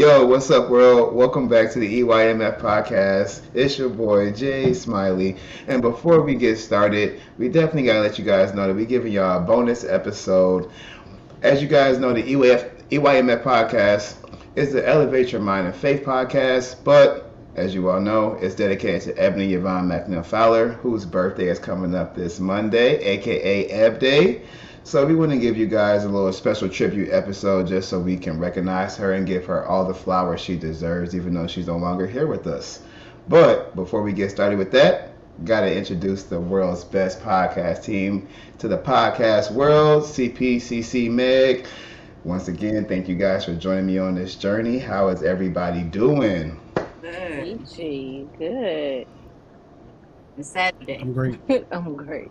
Yo, what's up, world? Welcome back to the EYMF podcast. It's your boy Jay Smiley. And before we get started, we definitely gotta let you guys know that we're giving y'all a bonus episode. As you guys know, the EYMF podcast is the Elevate Your Mind and Faith podcast, but as you all know, it's dedicated to Ebony Yvonne McNeil Fowler, whose birthday is coming up this Monday, aka Eb Day. So we want to give you guys a little special tribute episode just so we can recognize her and give her all the flowers she deserves, even though she's no longer here with us. But before we get started with that, gotta introduce the world's best podcast team to the podcast world, CPCC Meg. Once again, thank you guys for joining me on this journey. How is everybody doing? Good. Peachy, good. It's Saturday. I'm great. I'm great.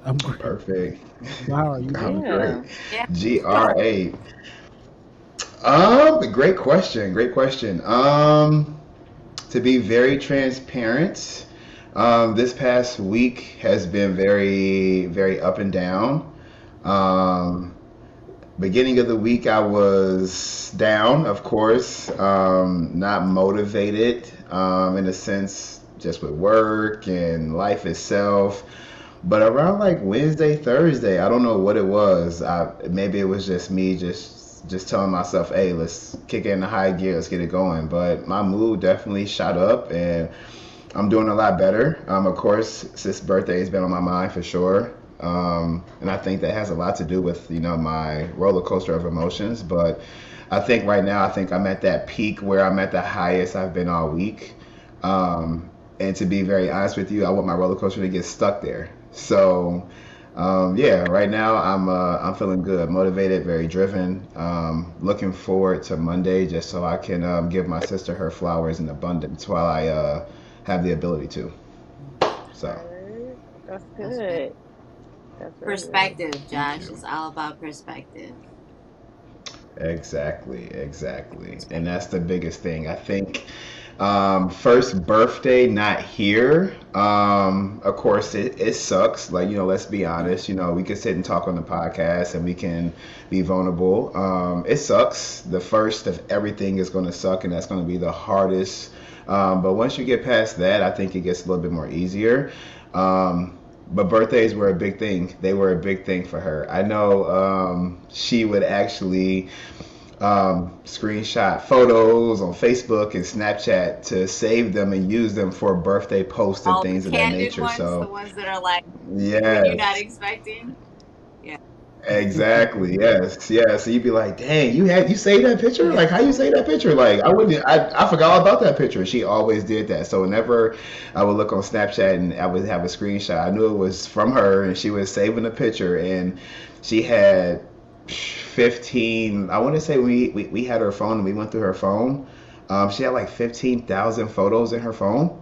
I'm great. Perfect. How are you? I'm Yeah. great. Yeah. GRA. Great question. Great question. To be very transparent, this past week has been very, very up and down. Um, Beginning of the week, I was down, of course, not motivated, in a sense, just with work and life itself. But around like Wednesday, Thursday, I don't know what it was. Maybe it was just me just telling myself, "Hey, let's kick it in the high gear, let's get it going." But my mood definitely shot up, and I'm doing a lot better. Of course, sis' birthday has been on my mind for sure. And I think that has a lot to do with, my roller coaster of emotions. But I think right now, I think I'm at that peak where I'm at the highest I've been all week. And to be very honest with you, I want my roller coaster to get stuck there. So, yeah, right now I'm feeling good, motivated, very driven. Looking forward to Monday just so I can give my sister her flowers in abundance while I have the ability to. So, Word. That's That's good. good. That's really good. Perspective, thank Josh. you. It's all about perspective. Exactly, exactly. And Perspective. that's the biggest thing. I think first birthday not here. Of course it sucks. Like, let's be honest. We can sit and talk on the podcast and we can be vulnerable. It sucks. The first of everything is gonna suck and that's gonna be the hardest. But once you get past that, I think it gets a little bit more easier. But birthdays were a big thing. They were a big thing for her. I know she would actually screenshot photos on Facebook and Snapchat to save them and use them for birthday posts and All the things of that candid nature. ones, the So, ones that are like when you're not yes, expecting. Yeah. exactly, yes, yeah. So you'd be like, "Dang, you saved that picture? Like, how you save that picture? Like, I wouldn't, I forgot all about that picture." She always did that. So whenever I would look on Snapchat and I would have a screenshot, I knew it was from her, and she was saving the picture, and she had 15. I want to say we had her phone and we went through her phone. She had like 15,000 photos in her phone,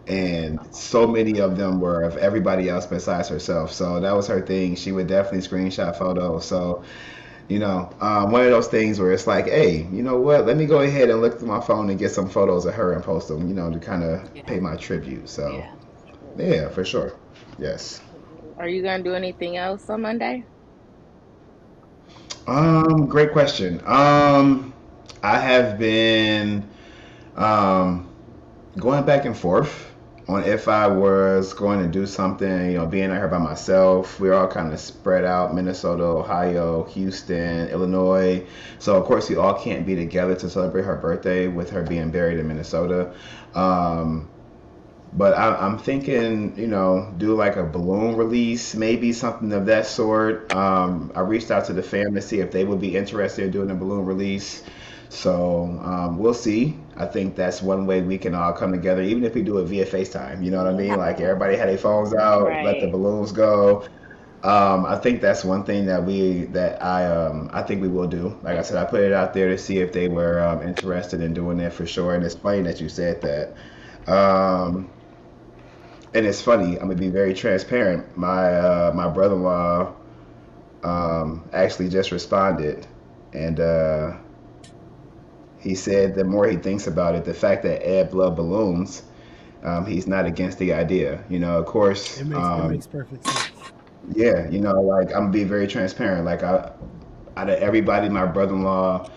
and so many of them were of everybody else besides herself. So that was her thing. She would definitely screenshot photos. So, one of those things where it's like, hey, you know what? Let me go ahead and look through my phone and get some photos of her and post them, to kind of Yeah. pay my tribute. So, Yeah. yeah, for sure. Yes. Are you gonna do anything else on Monday? Great question. I have been um going back and forth on if I was going to do something, being out here by myself. We're all kind of spread out: Minnesota, Ohio, Houston, Illinois. So, of course, we all can't be together to celebrate her birthday with her being buried in Minnesota. Um, but I'm thinking, do like a balloon release, maybe something of that sort. I reached out to the fam to see if they would be interested in doing a balloon release. So we'll see. I think that's one way we can all come together, even if we do it via FaceTime. You know what I mean? Like everybody had their phones out, let the Right. balloons go. I think that's one thing that I think we will do. Like I said, I put it out there to see if they were interested in doing that for sure. And it's funny that you said that. Um, and it's funny. I'm gonna be very transparent. My brother-in-law actually just responded, and he said the more he thinks about it, the fact that Ed loved balloons, he's not against the idea. Of course, It makes perfect sense. yeah, like I'm gonna be very transparent. Like out of everybody, my brother-in-law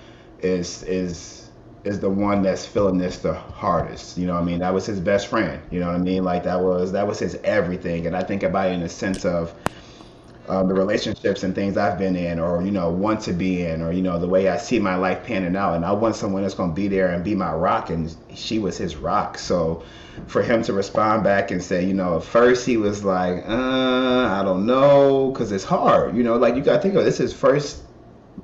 is the one that's feeling this the hardest. You know what I mean? That was his best friend. You know what I mean? Like that was his everything. And I think about it in the sense of the relationships and things I've been in, or want to be in, or the way I see my life panning out. And I want someone that's going to be there and be my rock, and she was his rock. So for him to respond back and say, at first he was like, I don't know, because it's hard. Like you got to think of it, this is his first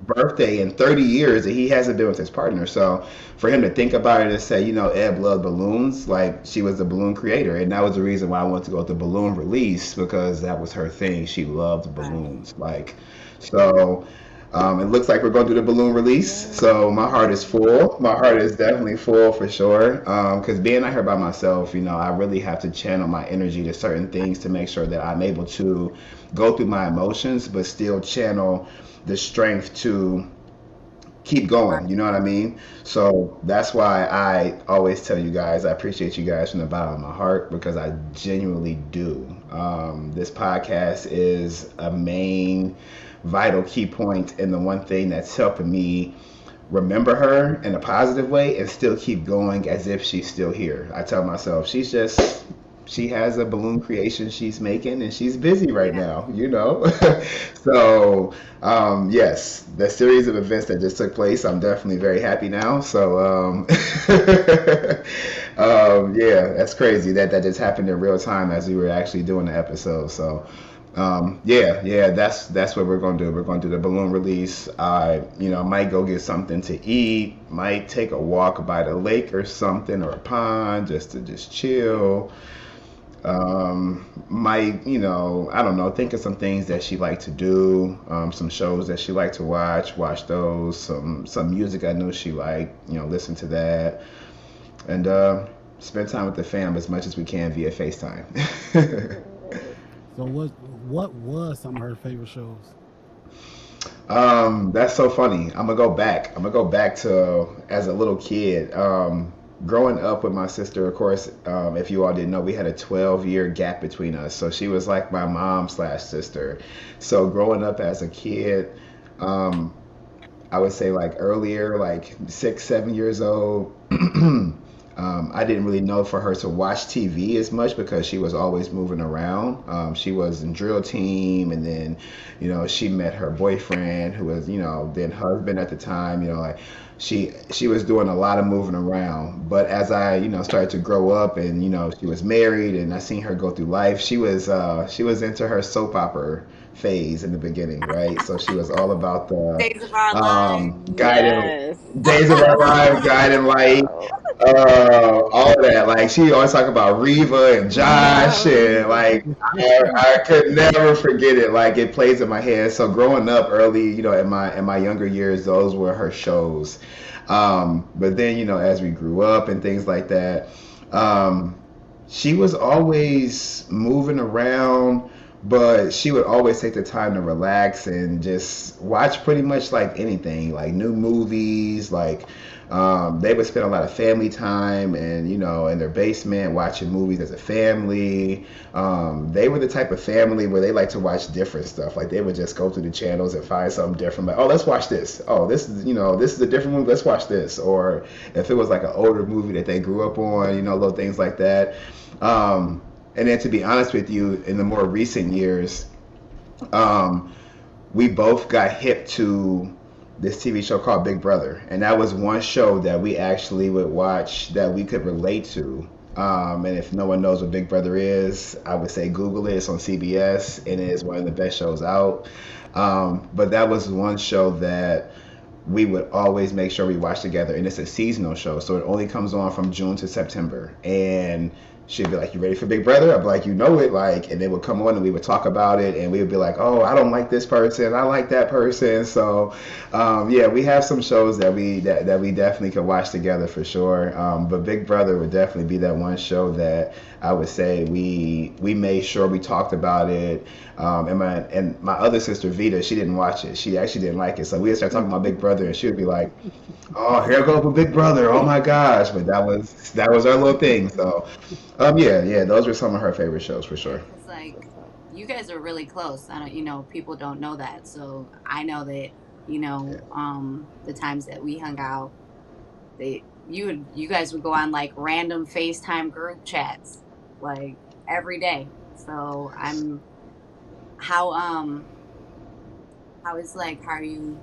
birthday in 30 years that he hasn't been with his partner. So for him to think about it and say, Eb loved balloons, like she was the balloon creator. And that was the reason why I wanted to go to balloon release, because that was her thing. She loved balloons. Like, so it looks like we're going to do the balloon release. So my heart is full. My heart is definitely full for sure. Because being out here by myself, I really have to channel my energy to certain things to make sure that I'm able to go through my emotions, but still channel the strength to keep going. You know what I mean? So that's why I always tell you guys, I appreciate you guys from the bottom of my heart, because I genuinely do. This podcast is a main vital key point, and the one thing that's helping me remember her in a positive way and still keep going as if she's still here. I tell myself she has a balloon creation she's making, and she's busy right now, So, yes, the series of events that just took place, I'm definitely very happy now. So, yeah, that's crazy that just happened in real time as we were actually doing the episode. So, yeah, that's what we're going to do. We're going to do the balloon release. I, might go get something to eat, might take a walk by the lake or something, or a pond, just to chill. Might, I don't know, think of some things that she liked to do, some shows that she liked to watch those, some music I knew she liked, listen to that, and spend time with the fam as much as we can via FaceTime. So what was some of her favorite shows? That's so funny. I'm gonna go back to as a little kid. Growing up with my sister, of course, if you all didn't know, we had a 12-year gap between us. So she was like my mom/sister. So growing up as a kid, I would say like earlier, like 6, 7 years old, I didn't really know for her to watch TV as much because she was always moving around. She was in drill team, and then, she met her boyfriend, who was, then husband at the time. Like she was doing a lot of moving around. But as I, started to grow up, and she was married, and I seen her go through life, she was into her soap opera phase in the beginning, right? So she was all about the Days of Our Lives. Yes. Days of Our Lives, Guiding Light, all of that. Like she always talk about Reva and Josh, and like I could never forget it. Like it plays in my head. So growing up early, in my younger years, those were her shows. But then, as we grew up and things like that, she was always moving around, but she would always take the time to relax and just watch pretty much like anything, like new movies. Like they would spend a lot of family time, and in their basement watching movies as a family. They were the type of family where they like to watch different stuff. Like they would just go through the channels and find something different. Like, oh, let's watch this. Oh, this is this is a different movie. Let's watch this. Or if it was like an older movie that they grew up on, little things like that. And then to be honest with you, in the more recent years, we both got hip to this TV show called Big Brother. And that was one show that we actually would watch that we could relate to. And if no one knows what Big Brother is, I would say Google it. It's on CBS, and it is one of the best shows out. But that was one show that we would always make sure we watch together. And it's a seasonal show, so it only comes on from June to September. And she'd be like, "You ready for Big Brother?" I'd be like, like, and they would come on and we would talk about it, and we would be like, "Oh, I don't like this person, I like that person." So, yeah, we have some shows that we definitely could watch together for sure. But Big Brother would definitely be that one show that I would say we made sure we talked about it. And my other sister Vita, she didn't watch it. She actually didn't like it. So we would start talking about Big Brother, and she would be like, "Oh, here goes with Big Brother. Oh my gosh!" But that was our little thing. So, yeah, those were some of her favorite shows for sure. It's like you guys are really close. I don't, people don't know that. So I know that Yeah. the times that we hung out, you guys would go on like random FaceTime group chats like every day. So how um how are you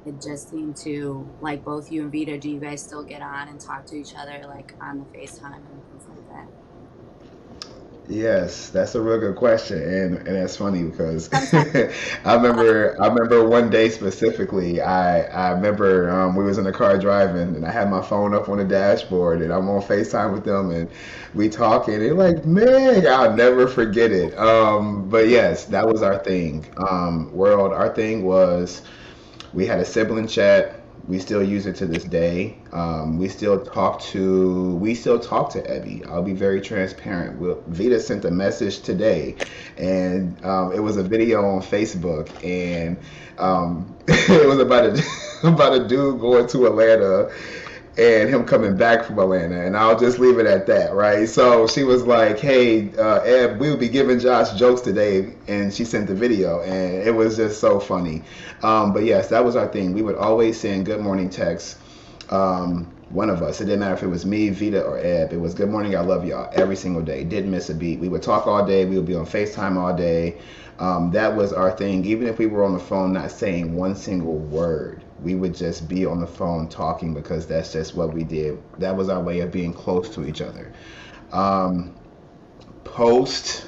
adjusting to like both you and Vita? Do you guys still get on and talk to each other like on the FaceTime and things like that? Yes, that's a real good question, and that's funny because Sometimes. I remember one day specifically. I remember we was in the car driving, and I had my phone up on the dashboard, and I'm on FaceTime with them, and we talking, and like, man, I'll never forget it. But yes, that was our thing. World, our thing was. We had a sibling chat. We still use it to this day. We still talk to Evie. I'll be very transparent. Vita sent a message today, and it was a video on Facebook, and it was about a about a dude going to Atlanta and him coming back from Atlanta, and I'll just leave it at that, right? So she was like, "Hey, Eb, we'll be giving Josh jokes today," and she sent the video, and it was just so funny. But yes, that was our thing. We would always send good morning texts. One of us, it didn't matter if it was me, Vita, or Eb. It was good morning, I love y'all every single day. Didn't miss a beat. We would talk all day. We would be on FaceTime all day. That was our thing. Even if we were on the phone not saying one single word, we would just be on the phone talking because that's just what we did. That was our way of being close to each other. Um, Post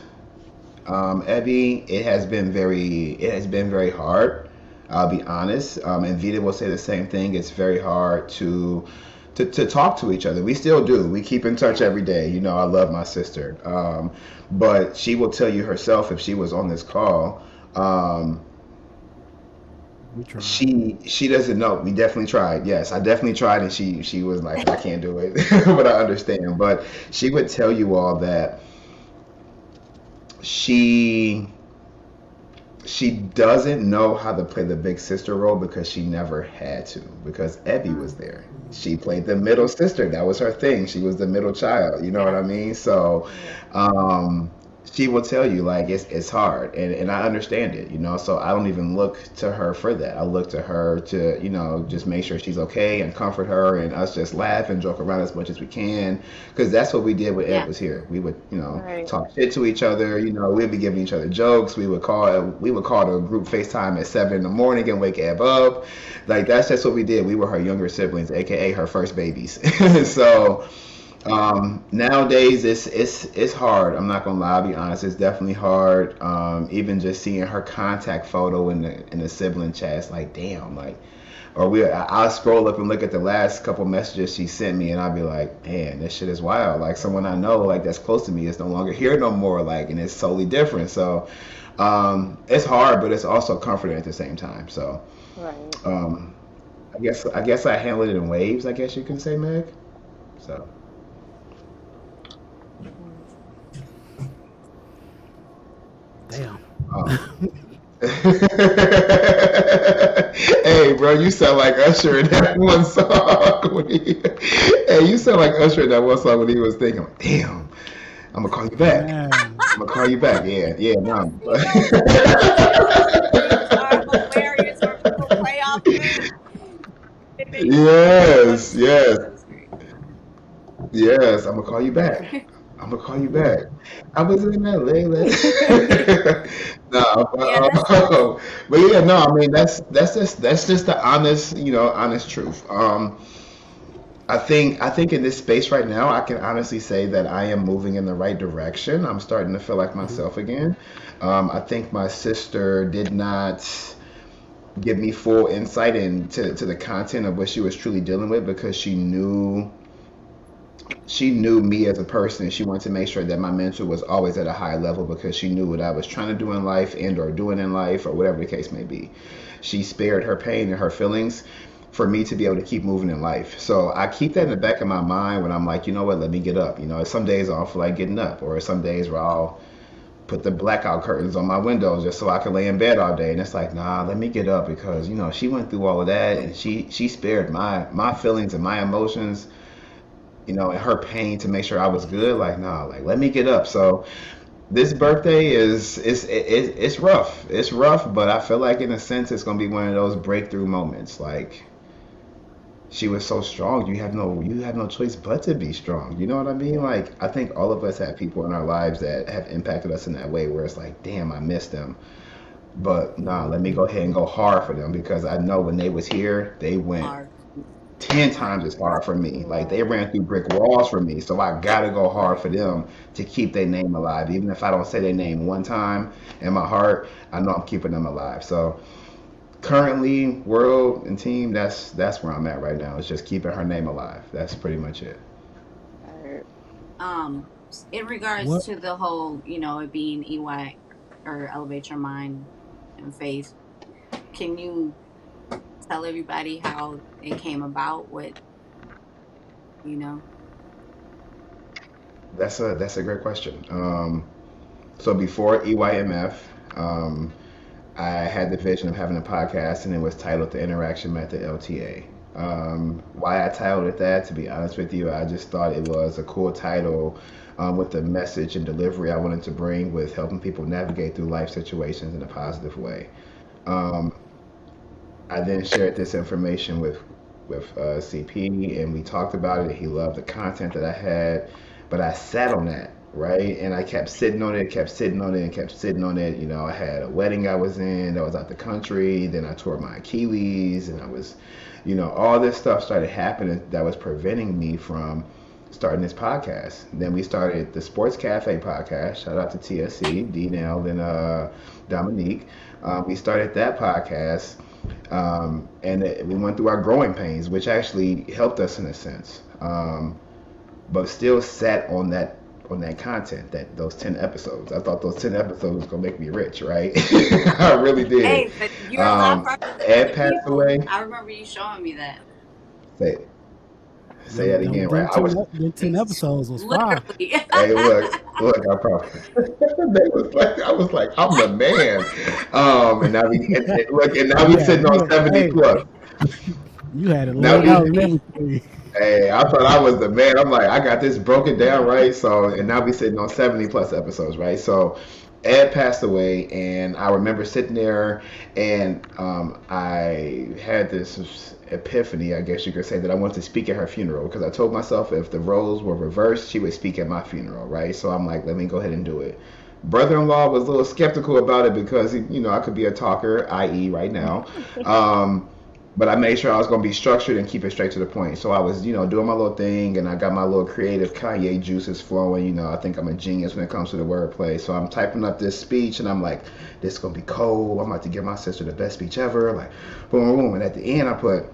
Evie, it has been very hard. I'll be honest. And Vita will say the same thing. It's very hard to talk to each other. We still do. We keep in touch every day. I love my sister. But she will tell you herself if she was on this call. Um, We tried. she doesn't know. We definitely tried. Yes, I definitely tried, and she was like, I can't do it, but I understand. But she would tell you all that she she doesn't know how to play the big sister role because she never had to because Evie was there. She played the middle sister. That was her thing. She was the middle child. You know what Yeah. I mean? So, Yeah. um, she will tell you like it's hard, and I understand it. So I don't even look to her for that. I look to her to just make sure she's okay and comfort her, and us just laugh and joke around as much as we can because that's what we did when Ed Yeah. was here. We would Right. talk shit to each other. We'd be giving each other jokes. We would call the group FaceTime at 7 in the morning and wake Eb up. Like that's just what we did. We were her younger siblings, aka her first babies. So nowadays it's hard. I'm not gonna lie. I'll be honest. It's definitely hard. Even just seeing her contact photo in the sibling chat, it's like damn. Like, or I'll scroll up and look at the last couple messages she sent me, and I'll be like, man, this shit is wild. Like someone I know, like that's close to me, is no longer here no more. Like, and it's totally different. So, it's hard, but it's also comforting at the same time. So, Right. um, I guess I handle it in waves. I guess you can say, Meg. So. Mm. Damn. Um, hey, bro, you sound like Usher in that one song. Hey, you sound like Usher in that one song when he was thinking, "Damn, I'm gonna call you back. Man. I'm gonna call you back." Yeah, yeah, no. Those memes are hilarious where people play off moves. Yes, yes, That's great. yes. I'm gonna call you back. I'm gonna call you back. I was in LA. No, Yeah, but yeah, no. I mean, that's just the honest truth. I think in this space right now, I can honestly say that I am moving in the right direction. I'm starting to feel like Mhm. myself again. I think my sister did not give me full insight into to the content of what she was truly dealing with because she knew me as a person, and she wanted to make sure that my mental was always at a high level because she knew what I was trying to do in life and or doing in life or whatever the case may be. She spared her pain and her feelings for me to be able to keep moving in life. So I keep that in the back of my mind when I'm like, you know what, let me get up. Some days I don't feel like getting up, or some days where I'll put the blackout curtains on my windows just so I can lay in bed all day. And it's like, nah, let me get up because she went through all of that, and she spared my feelings and my emotions, and her pain to make sure I was good. Like, nah, like let me get up. So this birthday is it's rough. It's rough, but I feel like in a sense it's gonna be one of those breakthrough moments. Like she was so strong, you have no choice but to be strong. You know what I mean? Like I think all of us have people in our lives that have impacted us in that way where it's like, damn, I miss them. But nah, let me go ahead and go hard for them because I know when they was here, they went Hard. 10 times as hard for me. Like they Right. ran through brick walls for me. So I gotta go hard for them to keep their name alive. Even if I don't say their name one time in my heart, I know I'm keeping them alive. So currently, world and team, that's where I'm at right now. It's just keeping her name alive. That's pretty much it. Alright. Um, in regards What to the whole, it being EY or elevate your mind and faith, can you tell everybody how it came about? What you know? That's a great question. So before EYMF, I had the vision of having a podcast, and it was titled The Interaction Method LTA. Why I titled it that, to be honest with you, I just thought it was a cool title with the message and delivery I wanted to bring with helping people navigate through life situations in a positive way. Um, I then shared this information with CP, and we talked about it. He loved the content that I had, but I sat on that, right, and I kept sitting on it, kept sitting on it, and kept sitting on it. I had a wedding I was in that was out the country. Then I tore my Achilles, and I was, all this stuff started happening that was preventing me from starting this podcast. Then we started the Sports Cafe podcast. Shout out to TSC, D Nell, and Dominique. We started that podcast, and we went through our growing pains, which actually helped us in a sense. But still sat on that content, that those 10 episodes. I thought those 10 episodes was gonna make me rich, right? I really did. Hey, but you're a lot Um, farther than Ed other passed people. away. I remember you showing me that. Say say that again, right? I was. them 10 episodes was fire. Literally. Hey, look, I probably. I was like, I'm the man. And now look, and now we sitting on 70 Hey, plus. you had it Now laid we out and everything. Hey, I thought I was the man. I'm like, I got this broken down, right? So, and now we sitting on 70 plus episodes, right? So, Ed passed away, and I remember sitting there, and I had this epiphany, I guess you could say, that I wanted to speak at her funeral because I told myself if the roles were reversed, she would speak at my funeral, right? So I'm like, let me go ahead and do it. Brother-in-law was a little skeptical about it because I could be a talker, i.e., right now. Um, but I made sure I was going to be structured and keep it straight to the point. So I was, doing my little thing, and I got my little creative Kanye juices flowing. I think I'm a genius when it comes to the wordplay. So I'm typing up this speech, and I'm like, this is going to be cold. I'm about to give my sister the best speech ever. Like, boom, boom. And at the end, I put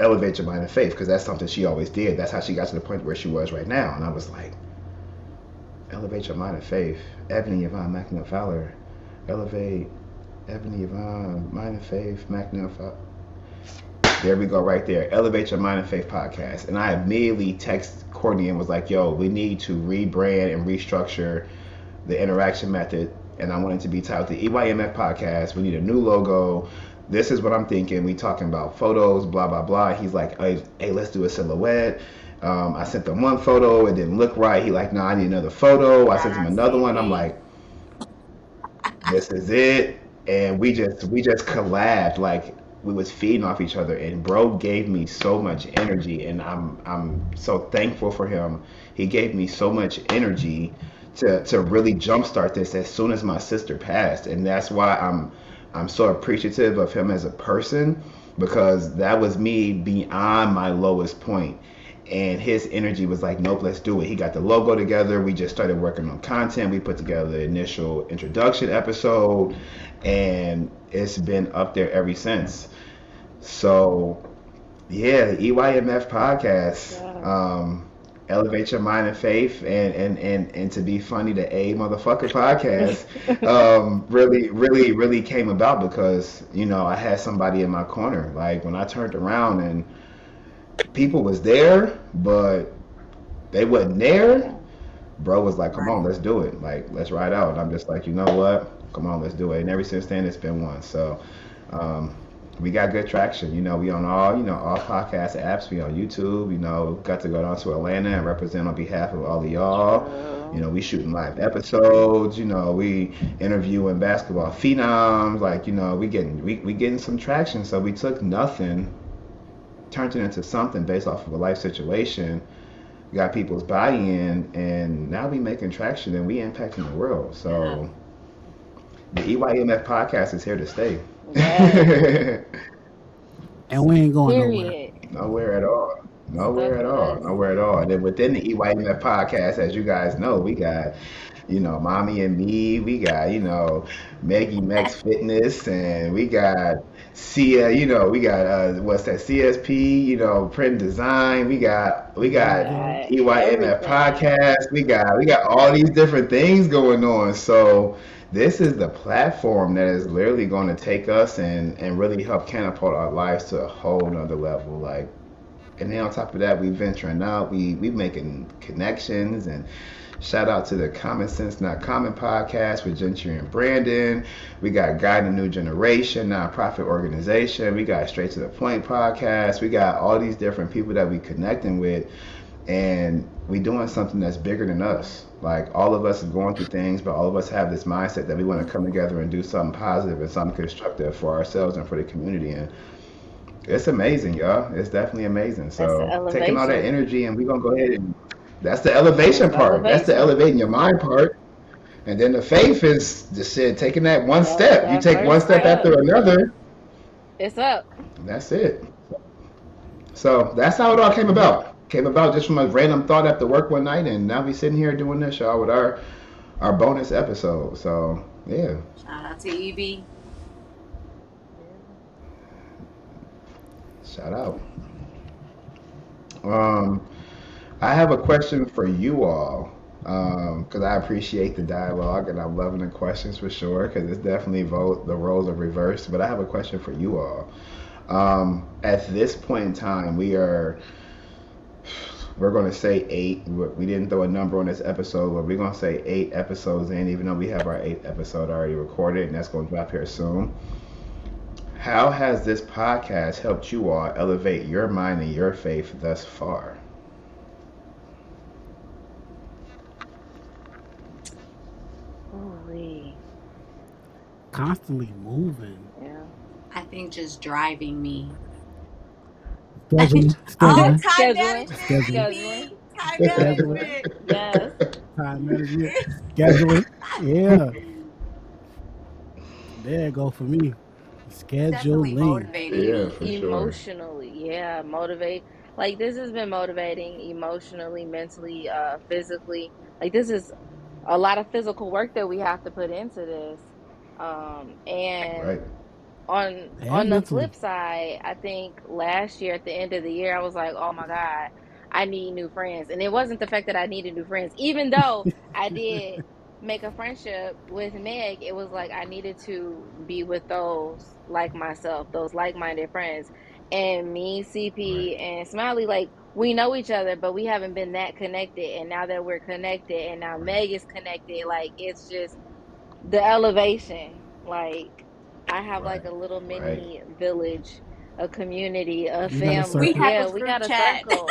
elevate your mind and faith because that's something she always did. That's how she got to the point where she was right now. And I was like, elevate your mind and faith. Ebony Yvonne McNeil Fowler. Elevate Ebony Yvonne, mind and faith, McNeil Fowler. There we go, right there. Elevate Your Mind and Faith podcast. And I immediately texted Courtney and was like, yo, we need to rebrand and restructure the interaction method. And I want it to be titled the EYMF podcast. We need a new logo. This is what I'm thinking. We talking about photos, blah, blah, blah. He's like, hey, let's do a silhouette. I sent him one photo. It didn't look right. He like, no, I need another photo. I sent him Ah, another one. I'm CP. like, this is it. And we just collabed, like we was feeding off each other, and bro gave me so much energy, and I'm so thankful for him. He gave me so much energy to really jumpstart this as soon as my sister passed, and that's why I'm so appreciative of him as a person, because that was me beyond my lowest point, and his energy was like, nope, let's do it. He got the logo together. We just started working on content. We put together the initial introduction episode, and it's been up there ever since. So yeah, the EYMF podcast, Yeah. elevate your mind and faith, and to be funny, the A motherfucker podcast, really came about because I had somebody in my corner. Like when I turned around and people was there, but they wasn't there. Bro was like, "Come on, Right. let's do it. Like, let's ride out." And I'm just like, you know what? Come on, let's do it. And ever since then, it's been one. So, um, we got good traction. We on all podcast apps. We on YouTube. Got to go down to Atlanta and represent on behalf of all of y'all. True. You know, we shooting live episodes. You know, we interviewing basketball phenoms. Like, you know, we getting some traction. So we took nothing, turned it into something based off of a life situation, got people's buy-in, and now we making traction and we impacting the world. So the EYMF podcast is here to stay. Yes. And we ain't going Period. Nowhere at all. Nowhere Stuff at with all. us. Nowhere at all. And then within the EYMF podcast, as you guys know, we got, you know, Mommy and Me, we got, you know, Maggie Max Fitness, and we got Cia, you know, we got what's that, CSP, you know, Print Design, we got Got EYMF everything. podcast, we got all these different things going on. So this is the platform that is literally going to take us and really help catapult our lives to a whole nother level. Like, and then on top of that, we venturing out, we making connections, and shout out to the Common Sense Not Common podcast with Gentry and Brandon. We got Guiding New Generation, nonprofit organization. We got Straight to the Point podcast. We got all these different people that we connecting with, and we doing something that's bigger than us. Like, all of us are going through things, but all of us have this mindset that we want to come together and do something positive and something constructive for ourselves and for the community. And it's amazing, y'all. It's definitely amazing. That's the So taking all that elevation. energy, and we're gonna go ahead and that's the elevation part. That's the Elevation. elevating your mind part. And then the faith is just shit, taking that one Yep, step. You that take one first step after step. another, It's up. and that's it. So that's how it all came about. Came about just from a random thought after work one night, and now we sitting here doing this, y'all, with our bonus episode. So yeah. Shout out to EB. Shout out. I have a question for you all, because I appreciate the dialogue and I'm loving the questions for sure, because it's definitely the roles are reversed. But I have a question for you all. At this point in time, we're going to say 8. We didn't throw a number on this episode, but we're going to say 8 episodes in, even though we have our 8th episode already recorded, and that's going to drop here soon. How has this podcast helped you all elevate your mind and your faith thus far? Holy. constantly moving. Yeah. I think just driving me. Scheduling, Oh, scheduling, time Scheduling. management, scheduling, EB. Time scheduling, management. Yes. time management, scheduling. Yeah, there you go for me. Definitely Scheduling. motivating Yeah, me. for sure. Emotionally, yeah, motivate. Like, this has been motivating emotionally, mentally, physically. Like, this is a lot of physical work that we have to put into this. And Right. on And the mentally. flip side, I think last year at the end of the year, I was like, oh my God, I need new friends. And it wasn't the fact that I needed new friends, even though I did make a friendship with Meg. It was like I needed to be with those like myself, those like-minded friends. And me, Right. CP, and Smiley, like, we know each other, but we haven't been that connected. And now that we're connected, and now Meg is connected, like, it's just the elevation. Like, I have like Right. a little Right. mini village, a community, a You got a family. We circle. have Yeah, a we group got a chat. circle.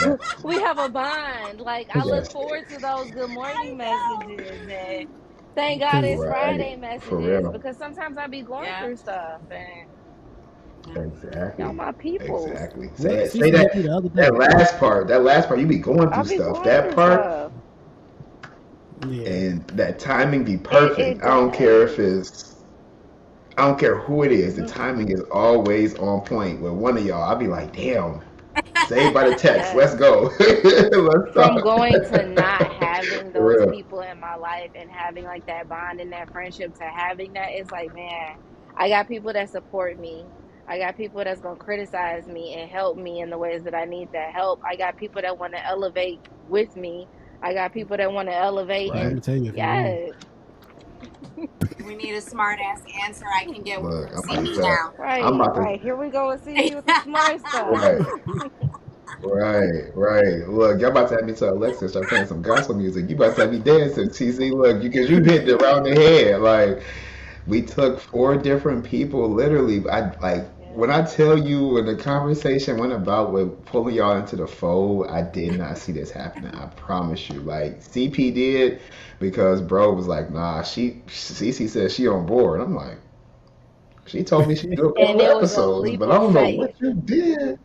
Yes. We have a bond. Like, I look Yes. forward to those good I morning know. messages, and thank Me God too. it's Right. Friday For messages, real. because sometimes I be going Yeah. through stuff, and Yeah. Exactly. y'all my peoples. Exactly. What Say Cece that hit me the other day? last part. That last part, you be going I through be stuff. going That through part stuff. Yeah. and that timing be It perfect. I don't care if does. I don't care who it is. The Mm, timing is always on point. With one of y'all, I'll be like, damn, saved by the text. Let's Yes. go. Let's From talk. going to not having For those real. people in my life and having like that bond and that friendship, to having that, it's like, man, I got people that support me. I got people that's going to criticize me and help me in the ways that I need that help. I got people that want to elevate with me. I got people that want to elevate, I'm Right. and gonna tell you if you're wrong. yes, We need a smart ass answer I can get Look, from I'm about to CB tell. now. I'm right, about to. right. Here we go with CB with the smart stuff. Right. Right. Look, y'all about to have me tell Alexa start playing some gospel music. You about to have me dancing, TC. Look, because you hit it around the head. Like, we took 4 different people, literally. I like Yeah. when I tell you when the conversation went about with pulling y'all into the fold, I did not see this happening. I promise you. Like CP did because bro was like, nah, Cece said she on board. I'm like, she told me she do a And couple it was a episodes, leap but I of don't know faith. what you did.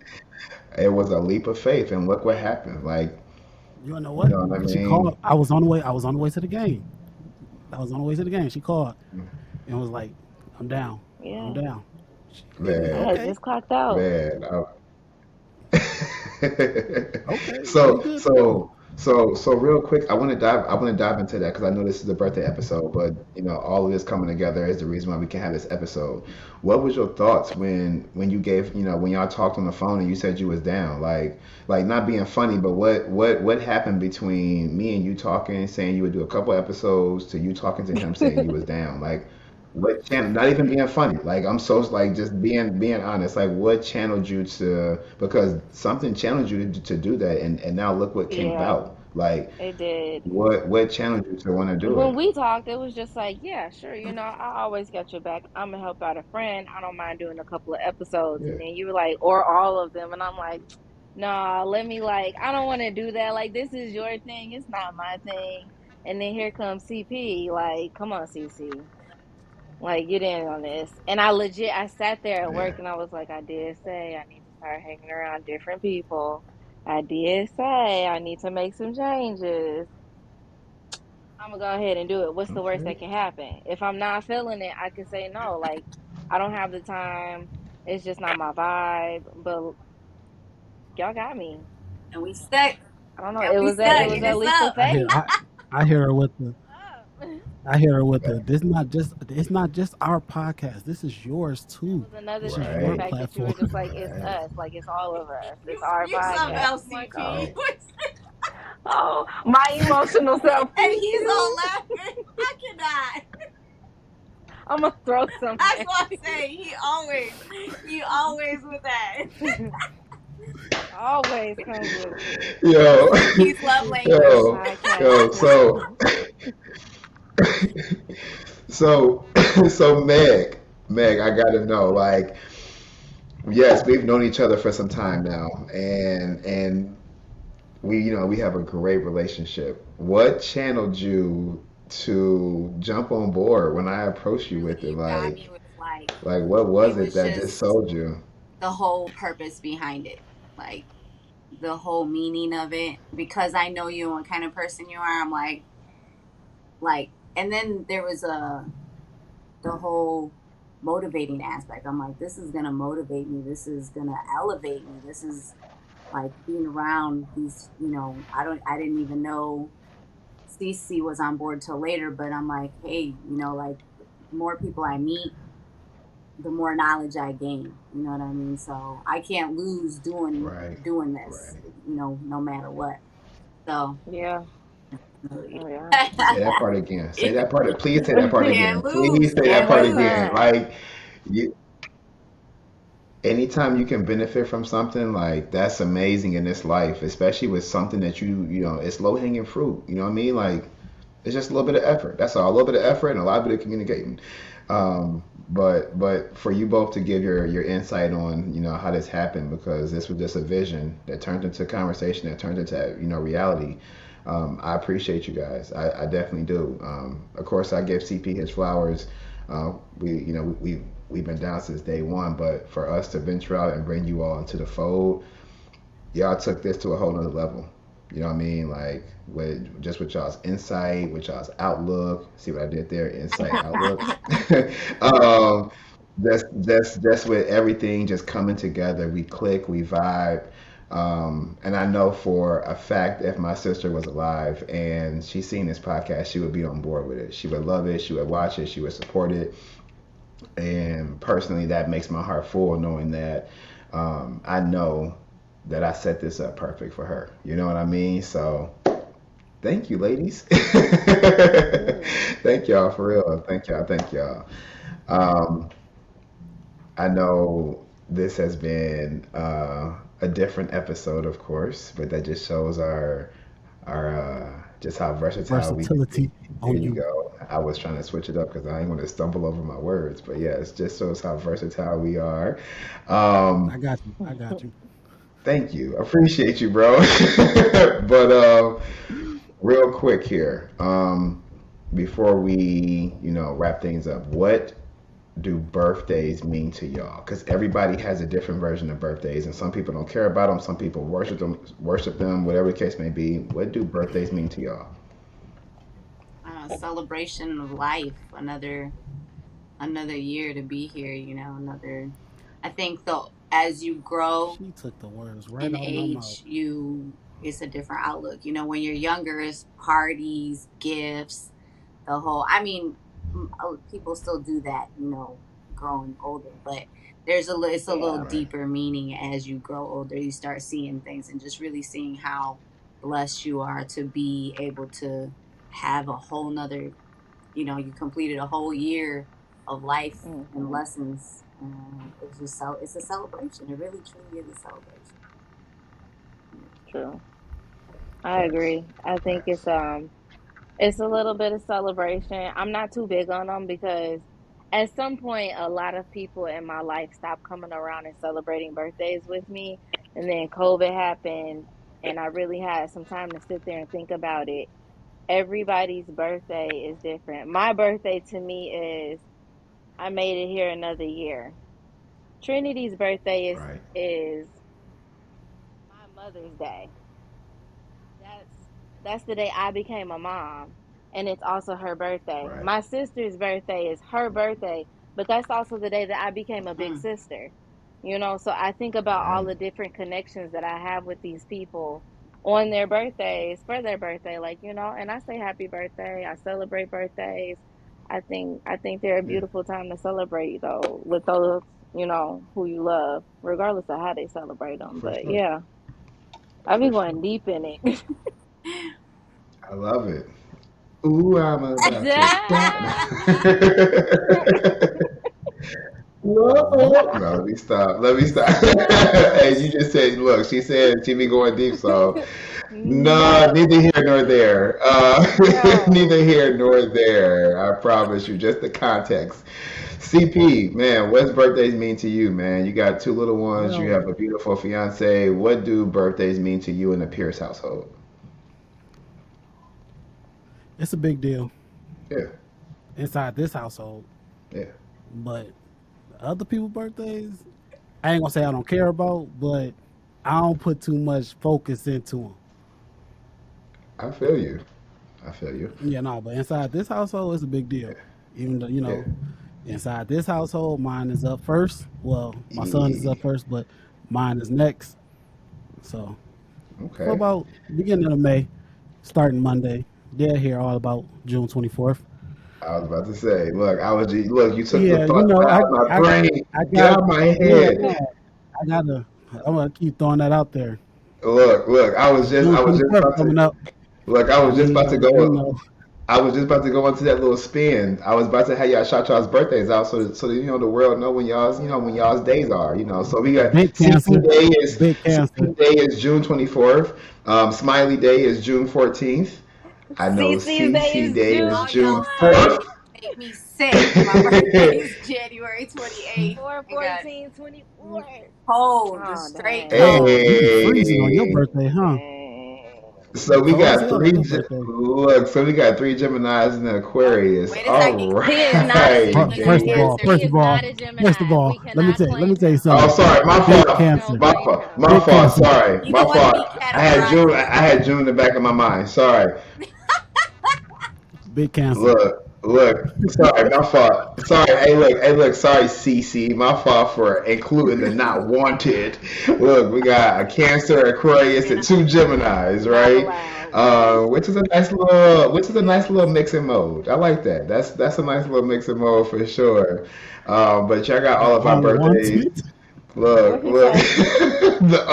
It was a leap of faith, and look what happened. Like, You know you what? know what I She mean? called. I was on the way. I was on the way to the game. I was on the way to the game. She called and was like, "I'm down. I'm Yeah. down." I Man, had Okay. just clocked out. man. Okay. We so good to go. so so real quick, I want to dive into that because I know this is a birthday episode, but all of this coming together is the reason why we can have this episode. What was your thoughts when you gave when y'all talked on the phone and you said you was down, like not being funny, but what happened between me and you talking, saying you would do a couple episodes, to you talking to him saying you was down, like what channel? Not even being funny. Like I'm so like just being honest. Like what channeled you to? Because something channeled you to do that, and now look what came Yeah, about. Like it did. what channeled you to want to do When it? we talked, it was just like, yeah, sure, I always got your back. I'm gonna help out a friend. I don't mind doing a couple of episodes. Yeah, And then you were like, or all of them. And I'm like, nah, let me like, I don't want to do that. Like, this is your thing. It's not my thing. And then here comes CP. Like, come on, CC. Like, get in on this. And I sat there at yeah. work and I was like, I did say I need to start hanging around different people. I did say I need to make some changes. I'm gonna go ahead and do it. What's the worst Okay. that can happen? If I'm not feeling it, I can say no. Like, I don't have the time. It's just not my vibe. But y'all got me. And we stuck. I don't know. And we It stuck. was And a it's leap of up. I hear. faith. I hear her with the. Up. I hear her with the. This not just. It's not just our podcast. This is yours That too. was another This is thing. The your Right. fact that you were platform. just like, it's Right. us. Like, it's all of us. You It's our you something podcast. else, I'm like, CP. oh, oh, my emotional self. And Thank he's all you. laughing. I cannot. I'm gonna throw some That's at what I'm saying. He always with that. you. Always comes with it. Yo, CP's love The language. yo, podcast yo. too. So, so Meg, I gotta know. Like, yes, we've known each other for some time now, and we have a great relationship. What channeled you to jump on board when I approached you with it? Really got me with Like what it was it was that just just sold you? the whole purpose behind it. Like the whole meaning of it. Because I know you and what kind of person you are, I'm like and then there was the whole motivating aspect. I'm like, this is gonna motivate me, this is gonna elevate me, this is like being around these, I didn't even know CC was on board till later, but I'm like, hey, like the more people I meet, the more knowledge I gain. You know what I mean? So I can't lose doing Right, doing this, right. no matter what. So Yeah. you Oh yeah. Say that part again. Say that part. Please say that part can't again. lose, Please say One that can't more part lose. again. time. Like you, anytime you can benefit from something, like that's amazing in this life, especially with something that it's low hanging fruit. You know what I mean? Like it's just a little bit of effort. That's all. A little bit of effort and a lot bit of communicating. But for you both to give your insight on how this happened, because this was just a vision that turned into conversation, that turned into reality. I appreciate you guys. I definitely do. Of course, I give CP his flowers. We've been down since day one, but for us to venture out and bring you all into the fold, y'all took this to a whole nother level. You know what I mean? Like with y'all's insight, with y'all's outlook. See what I did there? Insight, outlook. um, that's with everything just coming together. We click, we vibe. And I know for a fact if my sister was alive and she's seen this podcast, she would be on board with it. She would love it. She would watch it. She would support it. And personally, that makes my heart full knowing that I know that I set this up perfect for her. You know what I mean? So thank you, ladies. Thank y'all for real. Thank y'all. Thank y'all. Um, I know this has been a different episode, of course, but that just shows our just how versatile we can be. Versatility There on you you. go. I was trying to switch it up because I ain't want to stumble over my words, but yeah, it just shows how versatile we are. Um, I got you. I got you. Thank you. Appreciate you, bro. But real quick here, before we, wrap things up, what do birthdays mean to y'all? Because everybody has a different version of birthdays, and some people don't care about them. Some people worship them, whatever the case may be. What do birthdays mean to y'all? Celebration of life, another year to be here. Another. I think though, as you grow She took the words right in out of my mouth. age, it's a different outlook. When you're younger, it's parties, gifts, the whole. I mean, people still do that. Growing older, but it's a little Yeah. Right. deeper meaning as you grow older. You start seeing things and just really seeing how blessed you are to be able to have a whole nother. You completed a whole year of life and Hmm. lessons. It's just it's a celebration. It really truly is a celebration. True. I Facts. agree. I think Facts. it's a little bit of celebration. I'm not too big on them because at some point a lot of people in my life stopped coming around and celebrating birthdays with me, and then COVID happened and I really had some time to sit there and think about it. Everybody's birthday is different. My birthday to me is I made it here another year. Trinity's birthday Right. is my Mother's Day. That's that's the day I became a mom, and it's also her birthday. Right. My sister's birthday is her birthday, but that's also the day that I became a big Mm. sister. So I think about all Right. the different connections that I have with these people on their birthdays for their birthday, and I say happy birthday. I celebrate birthdays. I think they're a Yeah. beautiful time to celebrate though with those who you love, regardless of how they celebrate them. For But sure. yeah, I've been For going sure. deep in it. I love it. Ooh, I'm about to cry. Whoa. What? No, let me stop. Let me stop. So Hey, much. you just said, look, she said she be going deep, so no, neither No, here nor there. no. Neither here nor there. I promise you, just the context. CP, man, what's birthdays mean to you, man? You got two little ones, you Well, have a beautiful fiance. What do birthdays mean to you in the Pierce household? it's a big deal Yeah, inside this household, yeah, but other people's birthdays, I ain't gonna say I don't care about, but I don't put too much focus into them. I feel you. I feel you. Yeah, no, but inside this household, it's a big Yeah, deal. Even though, yeah. inside this household, mine is up first. Well, my son is Yeah. up first, but mine is next. So for Okay. about beginning of May, starting Monday, they're here all about June 24th. I was about to say, look, look, you took the Yeah, thought right out of my brain. I Get got, out of my yeah, head. no, I'm gonna keep throwing that out there. Look, June I was just 24th about to, coming up. look, Let me know. Let me know. I was just about to go into that little spin. I was about to have y'all shout y'all's birthdays out so that, the world know when y'all's days are. So we got Big cancer. Big CP cancer. Day is June 24th. Smiley Day is June 14th. I know Cece's day CC is Day is June Oh, y'all, June stop 4th. 4th. it. Make me sick. My birthday is January 28th. 4 I got 14 24. cold, Oh, just straight dang. cold. You be freezing on your Hey. birthday, huh? Dang. You So be we cold as got hell on three. your birthday. Look, so we got three Gemini's and an Aquarius. Wait a All second. He is Cancer. not a right, Fir- We got First of baby. all, He Cancer. first is of all, not a first of Gemini. We all, cannot let me claim tell you him. Oh, something. sorry, my Big fault. Don't cancer, My claim fault. him. My big fault. cancer, Sorry, You my don't want to be fault. categorized as I had June in the back of my mind. Sorry. big cancer. Look. Sorry, my fault. Sorry. Hey, look. Sorry, CC. My fault for including the not wanted. Look, we got a Cancer, Aquarius, and two Gemini's, Not right? allowed. Which is a nice little mixing mode. I like that. That's a nice little mixing mode for sure. But y'all got all The of our birthdays. unwanted. What he Look, say? the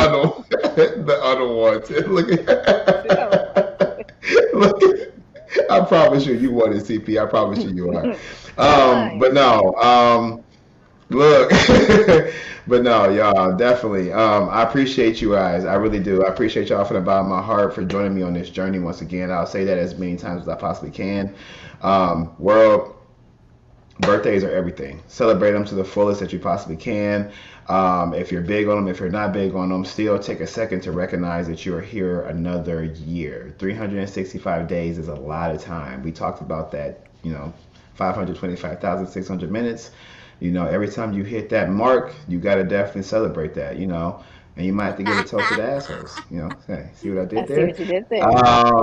unwanted. Look The at, unwanted. look. I promise you, you wanted CP. I promise you, you are. Tell him. But no. Look, but no, y'all, definitely. I appreciate you guys. I really do. I appreciate y'all from the bottom of my heart for joining me on this journey once again. I'll say that as many times as I possibly can. World, birthdays are everything. Celebrate them to the fullest that you possibly can. If you're big on them, if you're not big on them, still take a second to recognize that you're here another year. 365 days is a lot of time. We talked about that, 525,600 minutes. Every time you hit that mark, you got to definitely celebrate that, and you might have to give a toast to the assholes. Hey, see what I I did see there? what you did there.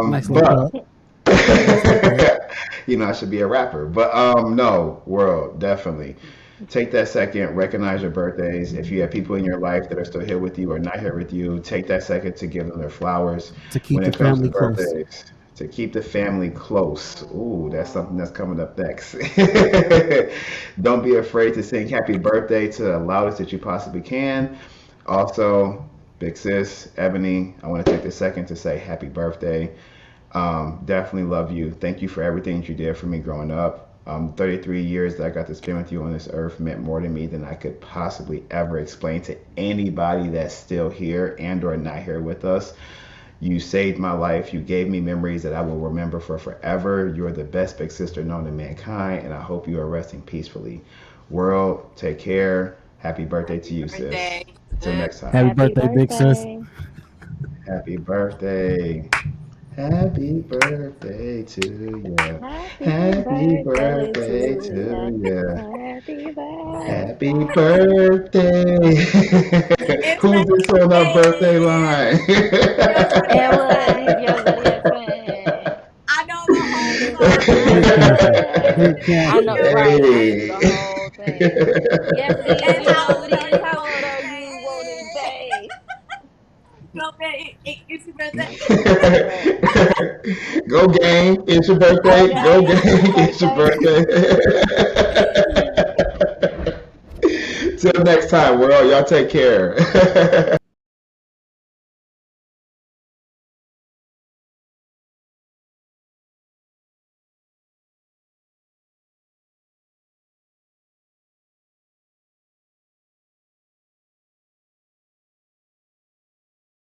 Nice little But cut. Nice little cut. I should be a rapper. But no, world, definitely. Take that second, recognize your birthdays. If you have people in your life that are still here with you or not here with you, take that second to give them their flowers. To keep When the it comes to family close. birthdays, to keep the family close. Ooh, that's something that's coming up next. Don't be afraid to sing happy birthday to the loudest that you possibly can. Also, big sis, Ebony, I want to take this second to say happy birthday. Definitely love you. Thank you for everything that you did for me growing up. 33 years that I got to spend with you on this earth meant more to me than I could possibly ever explain to anybody that's still here and or not here with us. You saved my life. You gave me memories that I will remember for forever. You're the best big sister known to mankind, and I hope you are resting peacefully. World, take care. Happy birthday to you, sis. Birthday. Until next time. Happy Happy birthday, big sis. birthday. Happy birthday. Happy birthday to you. Happy Happy birthday birthday to to ya. you. Happy Happy birthday. birthday. It's Who's my this on our birthday birthday. line? Yo, And Zodiac what? Yo, sign. Zodiac sign. I know the whole Big cancer. song. Big I cancer. know, right? I knew the Hey. whole thing. Yes, it is. And You how know old it is. are How you old on are this you on this day? day? No, man, it's your birthday. That's right. Go gang, it's your Go birthday. Go gang, it's your gang, it's your birthday. birthday. Till next time, world. Y'all take care.